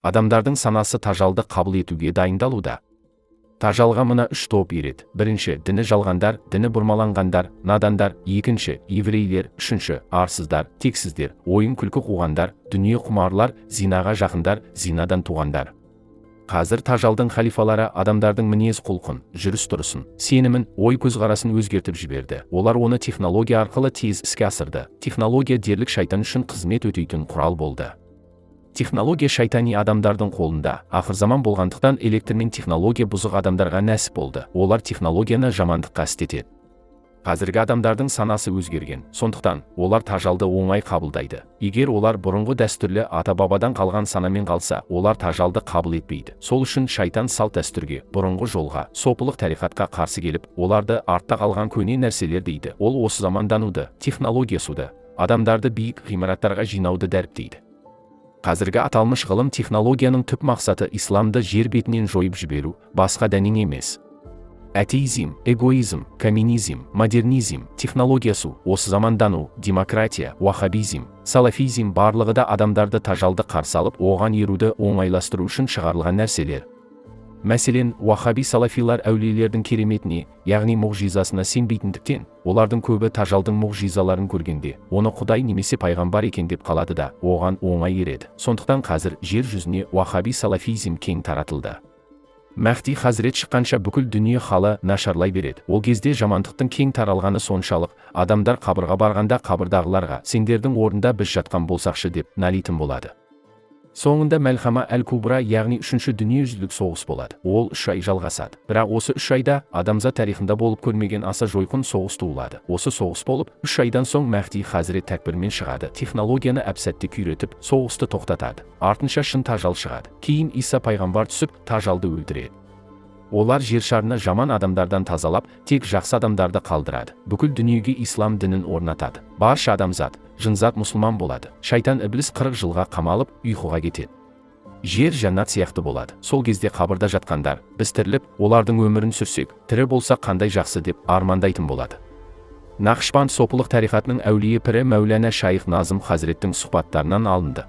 Адамдардың санасы тажалды қабыл етуге дайындалуда. Тажалға мына үш топ ереді. Бірінші, діні жалғандар, діні бұрмаланғандар, надандар. Екінші, еврейлер. Үшінші, арсыздар, тексіздер, ойын күлкі қуғандар, дүние құмарлар, зинаға жақындар, зинадан туғандар. Қазір тажалдың халифалары адамдардың мінез құлқын, жүріс-тұрысын, сенімін, ой көзқарасын өзгертіп жіберді. Олар оны технология арқылы тез іске асырды. Технология дерлік шайтан үшін қызмет өтейтін құрал болды. Технология шайтани адамдардың қолында. Ақырзаман болғандықтан электр мен технология бұзық адамдарға нәсіп болды. Олар технологияны жамандыққа істетеді. Қазіргі адамдардың санасы өзгерген. Сондықтан олар тажалды оңай қабылдайды. Егер олар бұрынғы дәстүрлі ата-бабадан қалған санамен қалса, олар тажалды қабыл етпейді. Сол үшін шайтан салт дәстүрге, бұрынғы жолға, сопылық тарихатқа қарсы келіп, оларды артта қалған көне нәрселер дейді. Ол осы замандануды, технология суды, адамдарды биік ғимараттарға жинауды дәріптейді. Қазіргі аталмыш ғылым технологияның түп мақсаты исламды жер бетінен жойып жіберу, басқа дәнен емес. Атеизм, эгоизм, коммунизм, модернизм, технологиясу, осы замандану, демократия, уахабизм, салафизм барлығы да адамдарды тажалды қарсы алып, оған еруді оңайластыру үшін шығарылған нәрселер. Мәселен, уахаби салафилар әулиелердің кереметіне, яғни мұғжизасына сенбейтіндіктен, олардың көбі тажалдың мұғжизаларын көргенде, оны Құдай немесе пайғамбар екен деп қалады да, оған оңай ереді. Сондықтан қазір жер жүзіне уахаби салафизм кең таратылды. Мәхди Хазірет шыққанша бүкіл дүние халы нашарлай береді. Ол кезде жамандықтың кең таралғаны соншалық, адамдар қабырға барғанда қабырдағыларға, сендердің орында біз жатқан болсақшы деп налитын болады. Соңында Мәлхама әл-Кубра, яғни үшінші дүниежүзілік соғыс болады. Ол 3 ай жалғасады. Бірақ осы 3 айда адамзат тарихында болып көрмеген аса жойқын соғыс туылады. Осы соғыс болып, 3 айдан соң Мәхди Хазірет тәкбірмен шығады. Технологияны әп-сәтте күйретіп, соғысты тоқтатады. Артынша шын тажал шығады. Кейін Иса пайғамбар түсіп, тажалды өлтіреді. Олар жер шарына жаман адамдардан тазалап, тек жақсы адамдарды қалдырады. Бүкіл дүниеге ислам дінін орнатады. Барша адамзат, жынзат мұсылман болады. Шайтан ібліс 40 жылға қамалып, ұйқыға кетеді. Жер жаннат сияқты болады. Сол кезде қабырда жатқандар, біз тіріліп, олардың өмірін сүрсек, тірі болса қандай жақсы деп армандайтын болады. Нақшбанд сопылық тарихатының әулие пірі Мәулана Шайх Назым Хазіреттің сұхбаттарынан алынды.